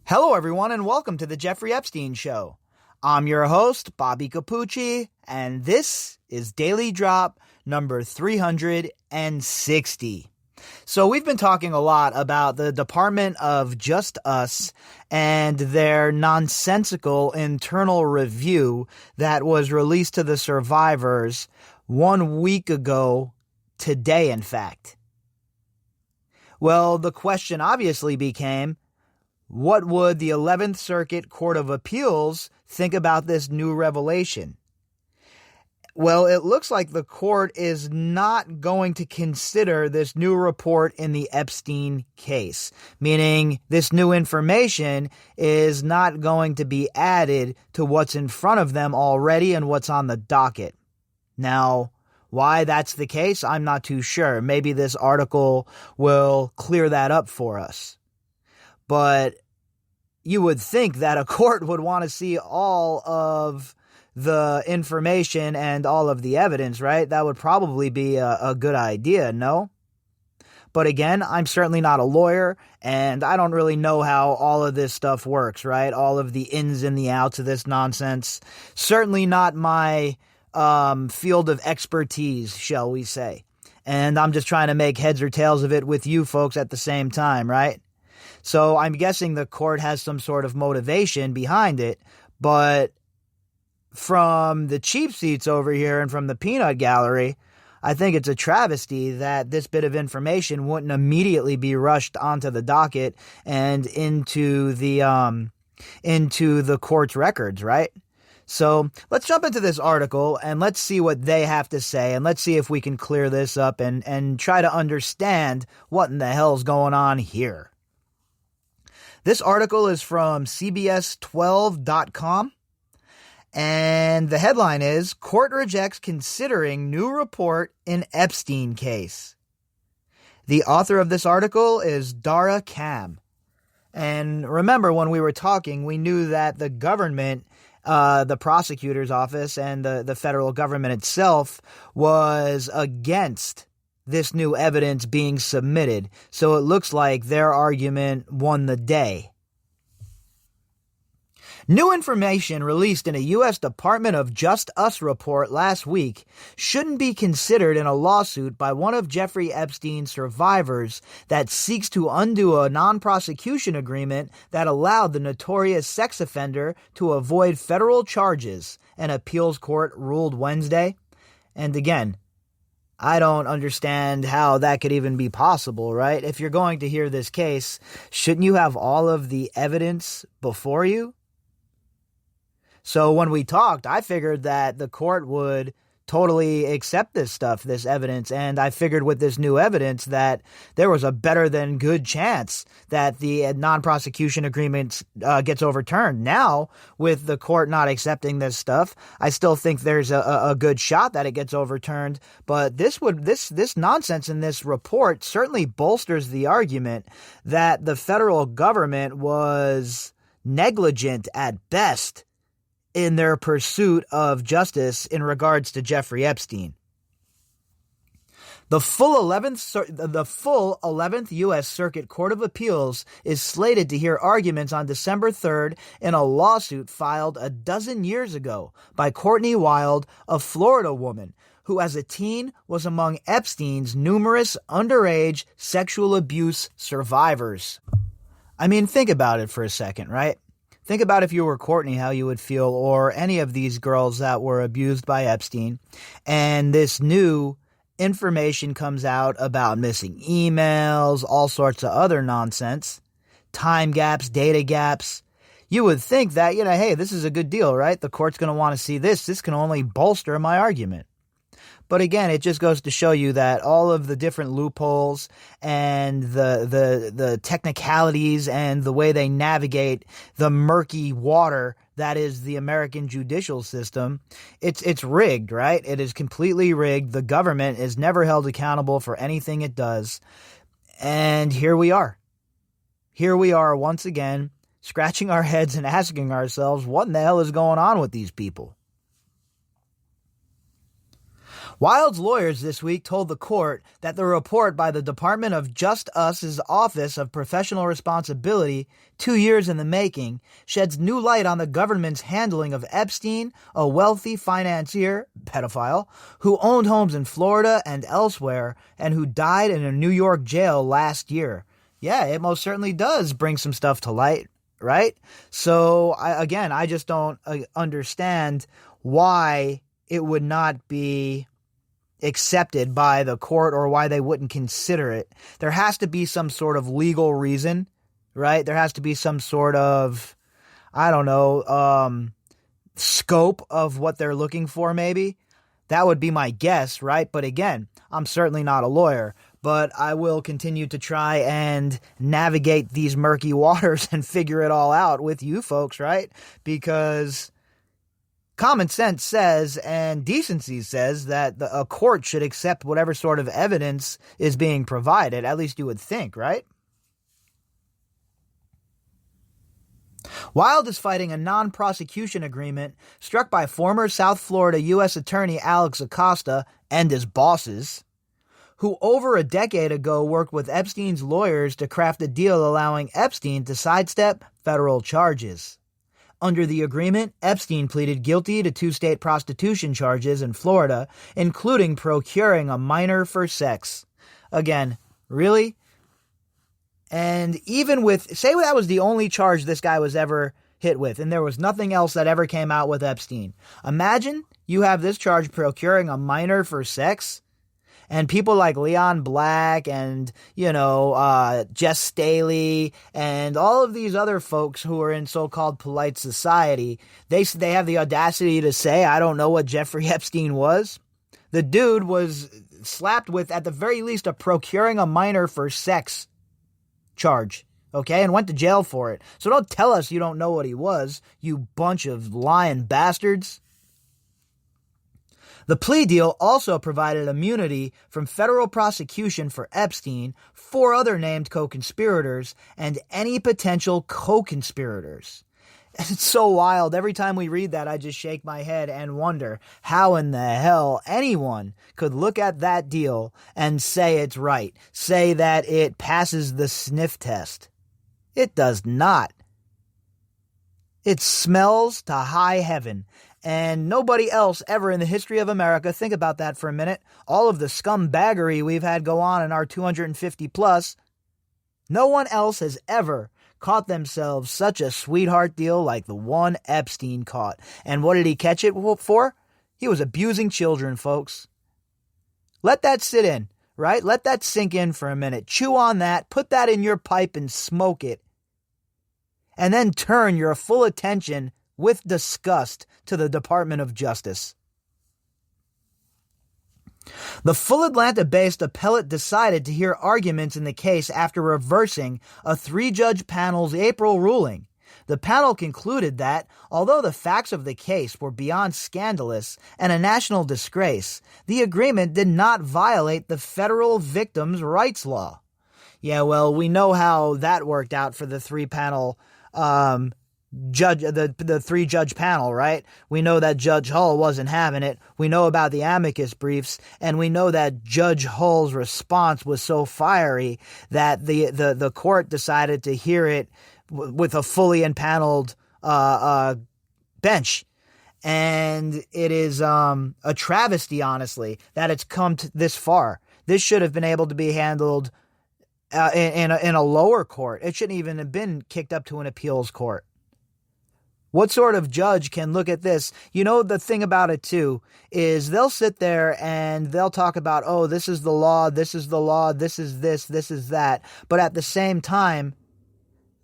Hello, everyone, and welcome to the Jeffrey Epstein Show. I'm your host, Bobbycapucci, and this is Daily Drop number 360. So we've been talking a lot about the Department of Justice and their nonsensical internal review that was released to the survivors 1 week ago today, in fact. Well, the question obviously became, what would the 11th Circuit Court of Appeals think about this new revelation? Well, it looks like the court is not going to consider this new report in the Epstein case, meaning this new information is not going to be added to what's in front of them already and what's on the docket. Now, why that's the case, I'm not too sure. Maybe this article will clear that up for us. But you would think that a court would want to see all of the information and all of the evidence, right? That would probably be a good idea, no? But again, I'm certainly not a lawyer, and I don't really know how all of this stuff works, right? All of the ins and the outs of this nonsense. Certainly not my field of expertise, shall we say. And I'm just trying to make heads or tails of it with you folks at the same time, right? So I'm guessing the court has some sort of motivation behind it, but from the cheap seats over here and from the peanut gallery, I think it's a travesty that this bit of information wouldn't immediately be rushed onto the docket and into the court's records, right? So let's jump into this article and let's see what they have to say, and let's see if we can clear this up and try to understand what in the hell's going on here. This article is from CBS12.com, and the headline is, Court Rejects Considering New Report in Epstein Case. The author of this article is Dara Kam. And remember, when we were talking, we knew that the government, the prosecutor's office and the federal government itself was against this new evidence being submitted. So it looks like their argument won the day. New information released in a U.S. Department of Justice report last week shouldn't be considered in a lawsuit by one of Jeffrey Epstein's survivors that seeks to undo a non-prosecution agreement that allowed the notorious sex offender to avoid federal charges, an appeals court ruled Wednesday. And again, I don't understand how that could even be possible, right? If you're going to hear this case, shouldn't you have all of the evidence before you? So when we talked, I figured that the court would totally accept this stuff, this evidence, and I figured with this new evidence that there was a better than good chance that the non-prosecution agreement gets overturned. Now, with the court not accepting this stuff, I still think there's a good shot that it gets overturned, but this nonsense in this report certainly bolsters the argument that the federal government was negligent at best in their pursuit of justice in regards to Jeffrey Epstein. The full 11th U.S. Circuit Court of Appeals is slated to hear arguments on December 3rd in a lawsuit filed a dozen years ago by Courtney Wild, a Florida woman who as a teen was among Epstein's numerous underage sexual abuse survivors. I mean, think about it for a second, right? Think about if you were Courtney, how you would feel, or any of these girls that were abused by Epstein, and this new information comes out about missing emails, all sorts of other nonsense, time gaps, data gaps. You would think that, hey, this is a good deal, right? The court's going to want to see this. This can only bolster my argument. But again, it just goes to show you that all of the different loopholes and the technicalities and the way they navigate the murky water that is the American judicial system, it's rigged, right? It is completely rigged. The government is never held accountable for anything it does. And here we are. Here we are once again, scratching our heads and asking ourselves, what in the hell is going on with these people? Wild's lawyers this week told the court that the report by the Department of Justice's Office of Professional Responsibility, 2 years in the making, sheds new light on the government's handling of Epstein, a wealthy financier, pedophile, who owned homes in Florida and elsewhere, and who died in a New York jail last year. Yeah, it most certainly does bring some stuff to light, right? So, I just don't understand why it would not be accepted by the court or why they wouldn't consider it. There has to be some sort of legal reason, right? There has to be some sort of, scope of what they're looking for, maybe. That would be my guess, right? But again, I'm certainly not a lawyer, but I will continue to try and navigate these murky waters and figure it all out with you folks, right? Because common sense says and decency says that a court should accept whatever sort of evidence is being provided. At least you would think, right? Wild is fighting a non-prosecution agreement struck by former South Florida U.S. Attorney Alex Acosta and his bosses, who over a decade ago worked with Epstein's lawyers to craft a deal allowing Epstein to sidestep federal charges. Under the agreement, Epstein pleaded guilty to 2 state prostitution charges in Florida, including procuring a minor for sex. Again, really? And even with, say that was the only charge this guy was ever hit with, and there was nothing else that ever came out with Epstein. Imagine you have this charge, procuring a minor for sex, and people like Leon Black and, Jess Staley and all of these other folks who are in so-called polite society, they have the audacity to say, I don't know what Jeffrey Epstein was. The dude was slapped with, at the very least, a procuring a minor for sex charge, okay, and went to jail for it. So don't tell us you don't know what he was, you bunch of lying bastards. The plea deal also provided immunity from federal prosecution for Epstein, 4 other named co-conspirators, and any potential co-conspirators. It's so wild. Every time we read that, I just shake my head and wonder how in the hell anyone could look at that deal and say it's right, say that it passes the sniff test. It does not. It smells to high heaven. And nobody else ever in the history of America, think about that for a minute, all of the scumbaggery we've had go on in our 250 plus, no one else has ever caught themselves such a sweetheart deal like the one Epstein caught. And what did he catch it for? He was abusing children, folks. Let that sit in, right? Let that sink in for a minute. Chew on that, put that in your pipe and smoke it. And then turn your full attention with disgust to the Department of Justice. The full Atlanta-based appellate decided to hear arguments in the case after reversing a 3-judge panel's April ruling. The panel concluded that, although the facts of the case were beyond scandalous and a national disgrace, the agreement did not violate the federal victims' rights law. Yeah, well, we know how that worked out for the 3-panel judge, the 3-judge panel, right? We know that Judge Hull wasn't having it. We know about the amicus briefs, and we know that Judge Hull's response was so fiery that the court decided to hear it with a fully empaneled bench. And it is a travesty, honestly, that it's come to this far. This should have been able to be handled in a lower court. It shouldn't even have been kicked up to an appeals court. What sort of judge can look at this? The thing about it, too, is they'll sit there and they'll talk about, oh, this is the law, this is the law, this is this is that. But at the same time,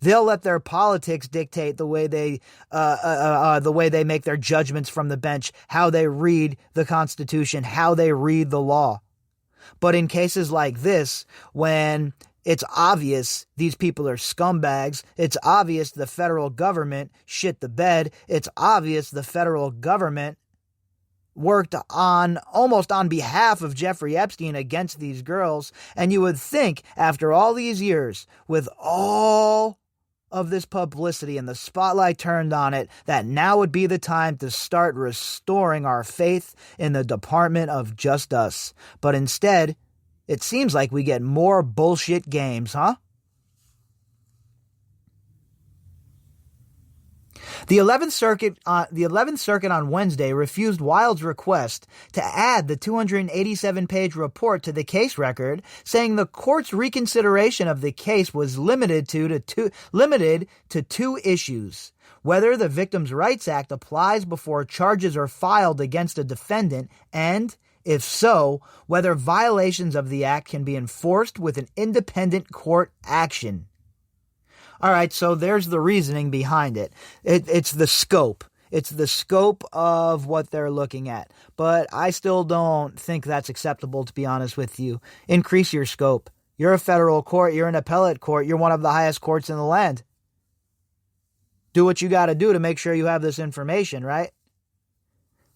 they'll let their politics dictate the way they make their judgments from the bench, how they read the Constitution, how they read the law. But in cases like this, when it's obvious these people are scumbags, it's obvious the federal government shit the bed, it's obvious the federal government worked almost on behalf of Jeffrey Epstein against these girls, and you would think after all these years, with all of this publicity and the spotlight turned on it, that now would be the time to start restoring our faith in the Department of Just Us. But instead, it seems like we get more bullshit games, huh? The 11th Circuit on Wednesday refused Wild's request to add the 287-page report to the case record, saying the court's reconsideration of the case was limited to two issues: whether the Victims' Rights Act applies before charges are filed against a defendant, and, if so, whether violations of the act can be enforced with an independent court action. All right, so there's the reasoning behind it. It's the scope. It's the scope of what they're looking at. But I still don't think that's acceptable, to be honest with you. Increase your scope. You're a federal court. You're an appellate court. You're one of the highest courts in the land. Do what you got to do to make sure you have this information, right?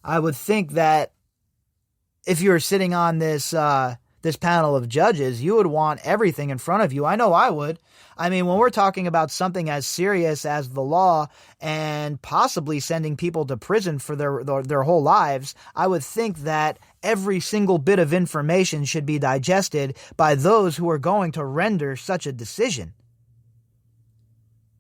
I would think that if you were sitting on this panel of judges, you would want everything in front of you. I know I would. I mean, when we're talking about something as serious as the law and possibly sending people to prison for their whole lives, I would think that every single bit of information should be digested by those who are going to render such a decision.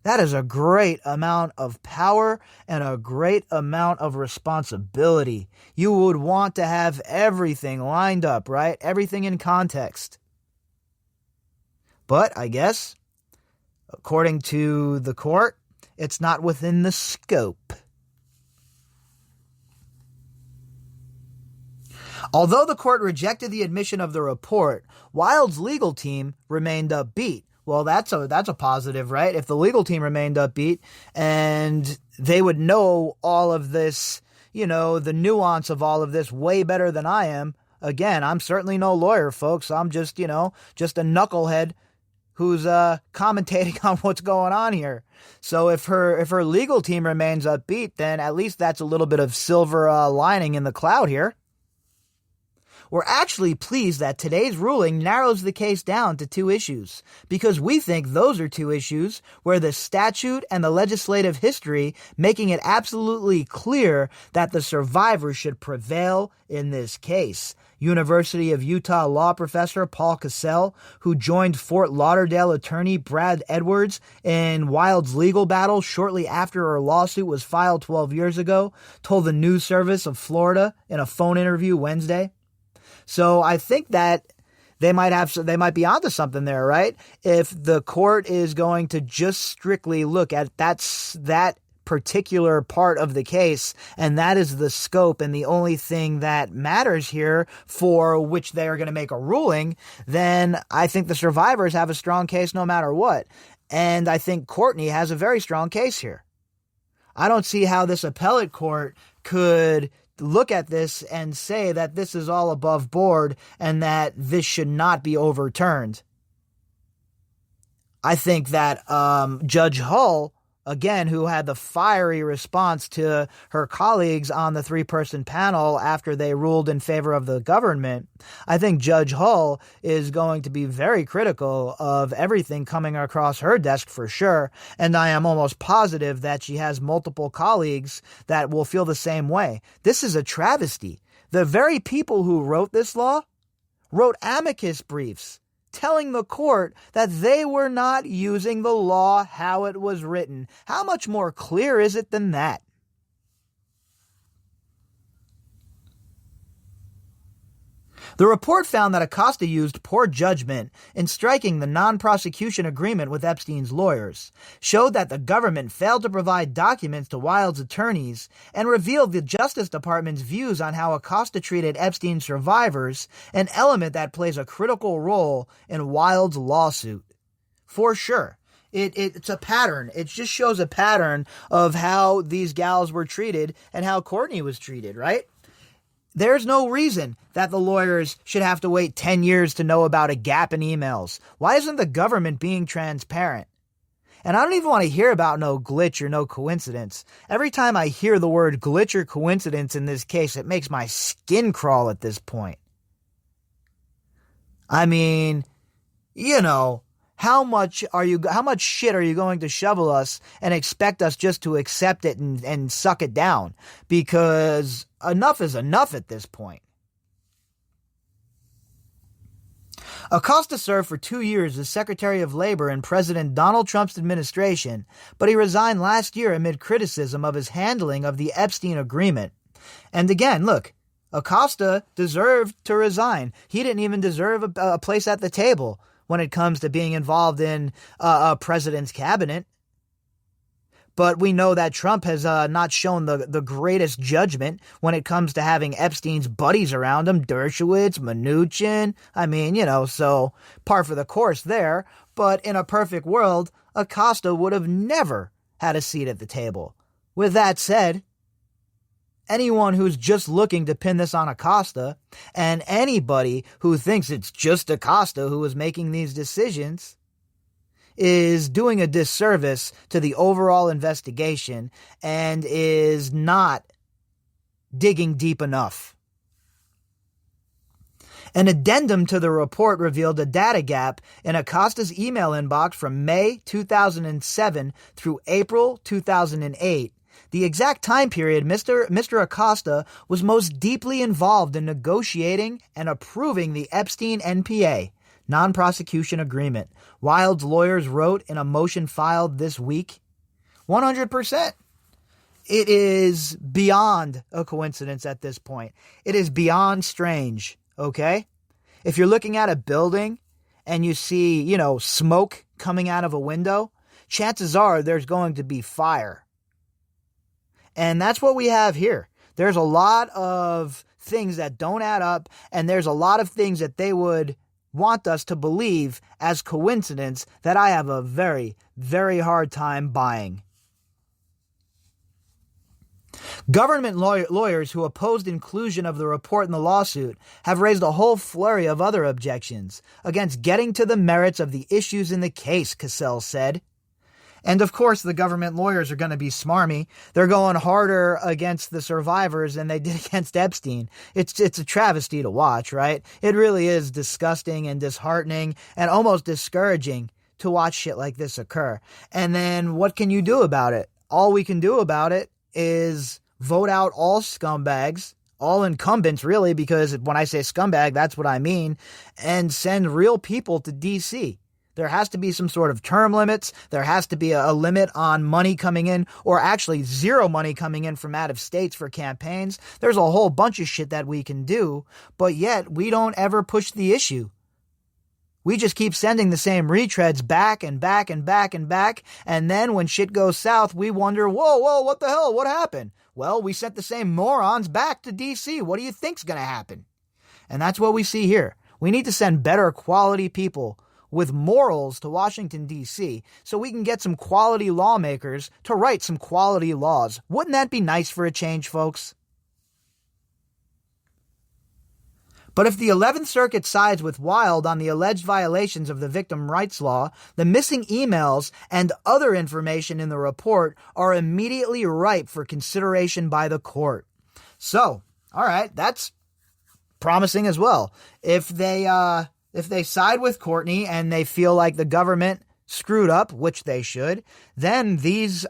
That is a great amount of power and a great amount of responsibility. You would want to have everything lined up, right? Everything in context. But I guess, according to the court, it's not within the scope. Although the court rejected the admission of the report, Wild's legal team remained upbeat. Well, that's a positive, right? If the legal team remained upbeat and they would know all of this, the nuance of all of this way better than I am. Again, I'm certainly no lawyer, folks. I'm just a knucklehead who's commentating on what's going on here. So if her legal team remains upbeat, then at least that's a little bit of silver lining in the cloud here. We're actually pleased that today's ruling narrows the case down to two issues, because we think those are two issues where the statute and the legislative history making it absolutely clear that the survivor should prevail in this case. University of Utah law professor Paul Cassell, who joined Fort Lauderdale attorney Brad Edwards in Wild's legal battle shortly after her lawsuit was filed 12 years ago, told the News Service of Florida in a phone interview Wednesday. So I think that they might be onto something there, right? If the court is going to just strictly look at that particular part of the case, and that is the scope and the only thing that matters here for which they are going to make a ruling, then I think the survivors have a strong case no matter what. And I think Courtney has a very strong case here. I don't see how this appellate court could look at this and say that this is all above board and that this should not be overturned. I think that Judge Hull, again, who had the fiery response to her colleagues on the three-person panel after they ruled in favor of the government, I think Judge Hull is going to be very critical of everything coming across her desk for sure, and I am almost positive that she has multiple colleagues that will feel the same way. This is a travesty. The very people who wrote this law wrote amicus briefs telling the court that they were not using the law how it was written. How much more clear is it than that? The report found that Acosta used poor judgment in striking the non-prosecution agreement with Epstein's lawyers, showed that the government failed to provide documents to Wild's attorneys, and revealed the Justice Department's views on how Acosta treated Epstein survivors, an element that plays a critical role in Wild's lawsuit. For sure. It's a pattern. It just shows a pattern of how these gals were treated and how Courtney was treated, right? There's no reason that the lawyers should have to wait 10 years to know about a gap in emails. Why isn't the government being transparent? And I don't even want to hear about no glitch or no coincidence. Every time I hear the word glitch or coincidence in this case, it makes my skin crawl at this point. I mean, How much shit are you going to shovel us and expect us just to accept it and suck it down? Because enough is enough at this point. Acosta served for 2 years as Secretary of Labor in President Donald Trump's administration, but he resigned last year amid criticism of his handling of the Epstein agreement. And again, look, Acosta deserved to resign. He didn't even deserve a place at the table when it comes to being involved in a president's cabinet. But we know that Trump has not shown the greatest judgment when it comes to having Epstein's buddies around him, Dershowitz, Mnuchin. I mean, so par for the course there. But in a perfect world, Acosta would have never had a seat at the table. With that said, anyone who's just looking to pin this on Acosta, and anybody who thinks it's just Acosta who is making these decisions, is doing a disservice to the overall investigation and is not digging deep enough. An addendum to the report revealed a data gap in Acosta's email inbox from May 2007 through April 2008. The exact time period Mr. Acosta was most deeply involved in negotiating and approving the Epstein NPA, non-prosecution agreement, Wild's lawyers wrote in a motion filed this week. 100%. It is beyond a coincidence at this point. It is beyond strange, okay? If you're looking at a building and you see, smoke coming out of a window, chances are there's going to be fire. And that's what we have here. There's a lot of things that don't add up, and there's a lot of things that they would want us to believe as coincidence that I have a very, very hard time buying. Government lawyers who opposed inclusion of the report in the lawsuit have raised a whole flurry of other objections against getting to the merits of the issues in the case, Cassell said. And of course, the government lawyers are going to be smarmy. They're going harder against the survivors than they did against Epstein. It's a travesty to watch, right? It really is disgusting and disheartening and almost discouraging to watch shit like this occur. And then what can you do about it? All we can do about it is vote out all scumbags, all incumbents really, because when I say scumbag, that's what I mean, and send real people to D.C. There has to be some sort of term limits. There has to be a limit on money coming in, or actually zero money coming in from out of states for campaigns. There's a whole bunch of shit that we can do, but yet we don't ever push the issue. We just keep sending the same retreads back and back and back and back, and then when shit goes south, we wonder, whoa, what the hell? What happened? Well, we sent the same morons back to D.C. What do you think's going to happen? And that's what we see here. We need to send better quality people with morals to Washington, D.C., so we can get some quality lawmakers to write some quality laws. Wouldn't that be nice for a change, folks? But if the 11th Circuit sides with Wild on the alleged violations of the victim rights law, the missing emails and other information in the report are immediately ripe for consideration by the court. So, all right, that's promising as well. If they side with Courtney and they feel like the government screwed up, which they should, then these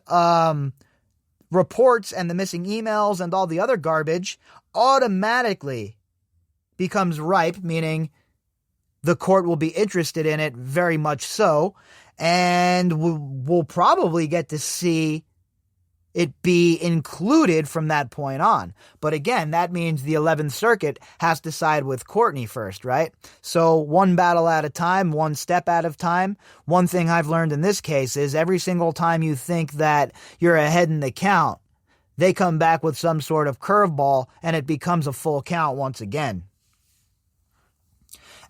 reports and the missing emails and all the other garbage automatically becomes ripe, meaning the court will be interested in it very much so, and we'll probably get to see it be included from that point on. But again, that means the 11th Circuit has to side with Courtney first, right? So one battle at a time, one step at a time. One thing I've learned in this case is every single time you think that you're ahead in the count, they come back with some sort of curveball and it becomes a full count once again.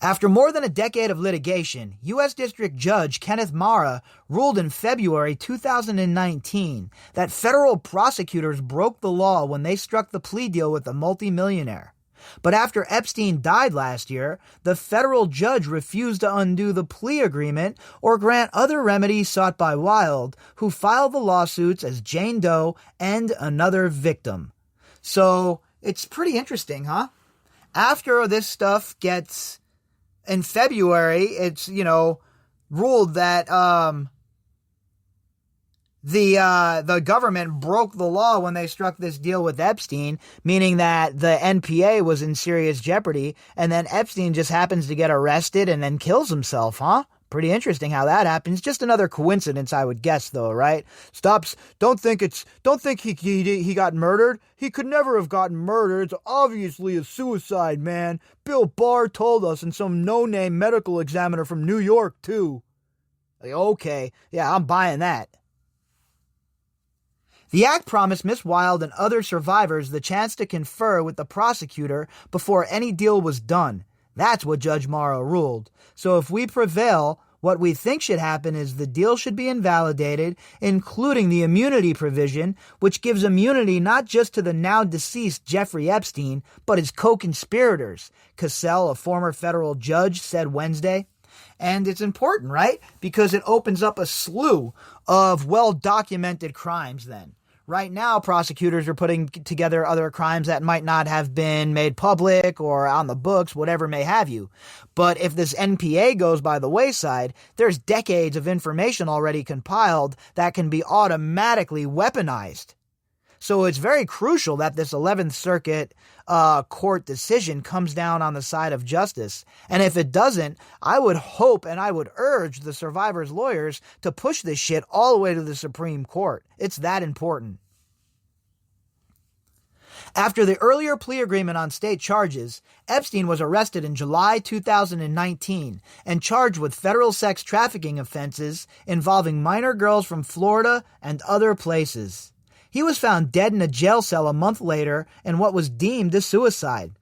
After more than a decade of litigation, U.S. District Judge Kenneth Mara ruled in February 2019 that federal prosecutors broke the law when they struck the plea deal with the multimillionaire. But after Epstein died last year, the federal judge refused to undo the plea agreement or grant other remedies sought by Wild, who filed the lawsuits as Jane Doe and another victim. So it's pretty interesting, huh? After this stuff gets... In February, it's, ruled that the government broke the law when they struck this deal with Epstein, meaning that the NPA was in serious jeopardy, and then Epstein just happens to get arrested and then kills himself, huh? Pretty interesting how that happens. Just another coincidence, I would guess, though, right? Don't think he got murdered. He could never have gotten murdered. It's obviously a suicide, man. Bill Barr told us, and some no-name medical examiner from New York, too. Like, okay, yeah, I'm buying that. The act promised Miss Wilde and other survivors the chance to confer with the prosecutor before any deal was done. That's what Judge Morrow ruled. So if we prevail, what we think should happen is the deal should be invalidated, including the immunity provision, which gives immunity not just to the now deceased Jeffrey Epstein, but his co-conspirators, Cassell, a former federal judge, said Wednesday. And it's important, right? Because it opens up a slew of well-documented crimes then. Right now, prosecutors are putting together other crimes that might not have been made public or on the books, whatever may have you. But if this NPA goes by the wayside, there's decades of information already compiled that can be automatically weaponized. So it's very crucial that this 11th Circuit court decision comes down on the side of justice. And if it doesn't, I would hope and I would urge the survivors' lawyers to push this shit all the way to the Supreme Court. It's that important. After the earlier plea agreement on state charges, Epstein was arrested in July 2019 and charged with federal sex trafficking offenses involving minor girls from Florida and other places. He was found dead in a jail cell a month later in what was deemed a suicide.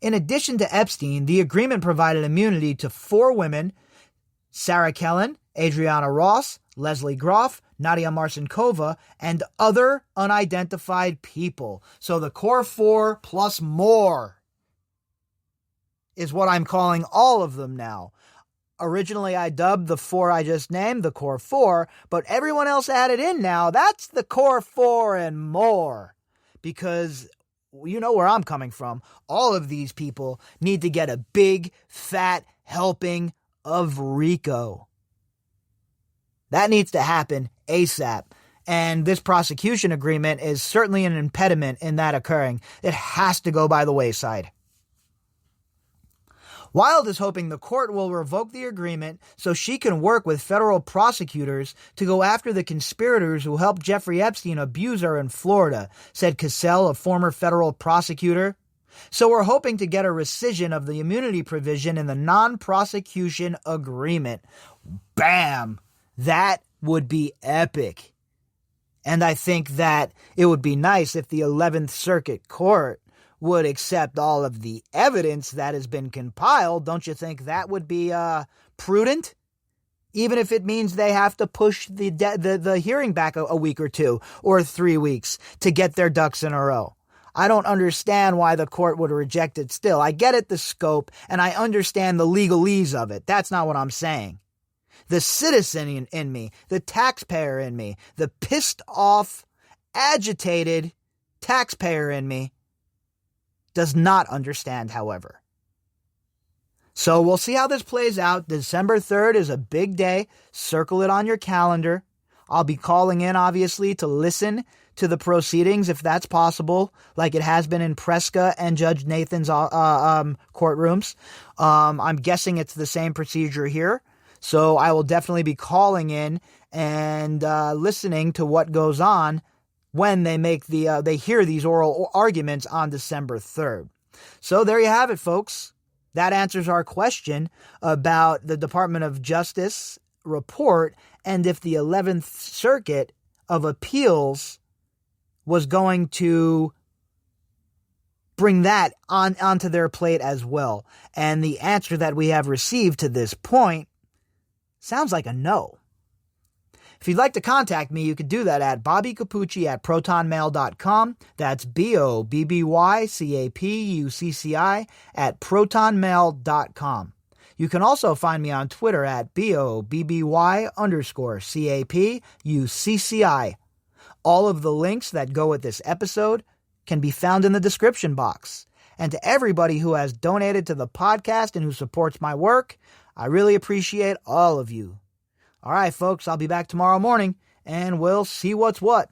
In addition to Epstein, the agreement provided immunity to 4 women: Sarah Kellen, Adriana Ross, Leslie Groff, Nadia Marcinkova, and other unidentified people. So the core 4 plus more is what I'm calling all of them now. Originally, I dubbed the 4 I just named the core 4, but everyone else added in now, that's the core 4 and more. Because you know where I'm coming from. All of these people need to get a big, fat helping of RICO. That needs to happen ASAP. And this prosecution agreement is certainly an impediment in that occurring. It has to go by the wayside. Wilde is hoping the court will revoke the agreement so she can work with federal prosecutors to go after the conspirators who helped Jeffrey Epstein abuse her in Florida, said Cassell, a former federal prosecutor. So we're hoping to get a rescission of the immunity provision in the non-prosecution agreement. Bam! That would be epic. And I think that it would be nice if the 11th Circuit Court would accept all of the evidence that has been compiled. Don't you think that would be prudent? Even if it means they have to push the hearing back a week or 2 or 3 weeks to get their ducks in a row. I don't understand why the court would reject it still. I get it, the scope, and I understand the legalese of it. That's not what I'm saying. The citizen in me, the taxpayer in me, the pissed off, agitated taxpayer in me does not understand, however. So we'll see how this plays out. December 3rd is a big day. Circle it on your calendar. I'll be calling in, obviously, to listen to the proceedings if that's possible, like it has been in Prescott and Judge Nathan's courtrooms. I'm guessing it's the same procedure here. So I will definitely be calling in and listening to what goes on when they make they hear these oral arguments on December 3rd. So there you have it, folks. That answers our question about the Department of Justice report and if the 11th Circuit of Appeals was going to bring that onto their plate as well. And the answer that we have received to this point sounds like a no. If you'd like to contact me, you could do that at bobbycapucci@protonmail.com. That's BOBBYCAPUCCI at protonmail.com. You can also find me on Twitter at BOBBY_CAPUCCI. All of the links that go with this episode can be found in the description box. And to everybody who has donated to the podcast and who supports my work, I really appreciate all of you. All right, folks, I'll be back tomorrow morning, and we'll see what's what.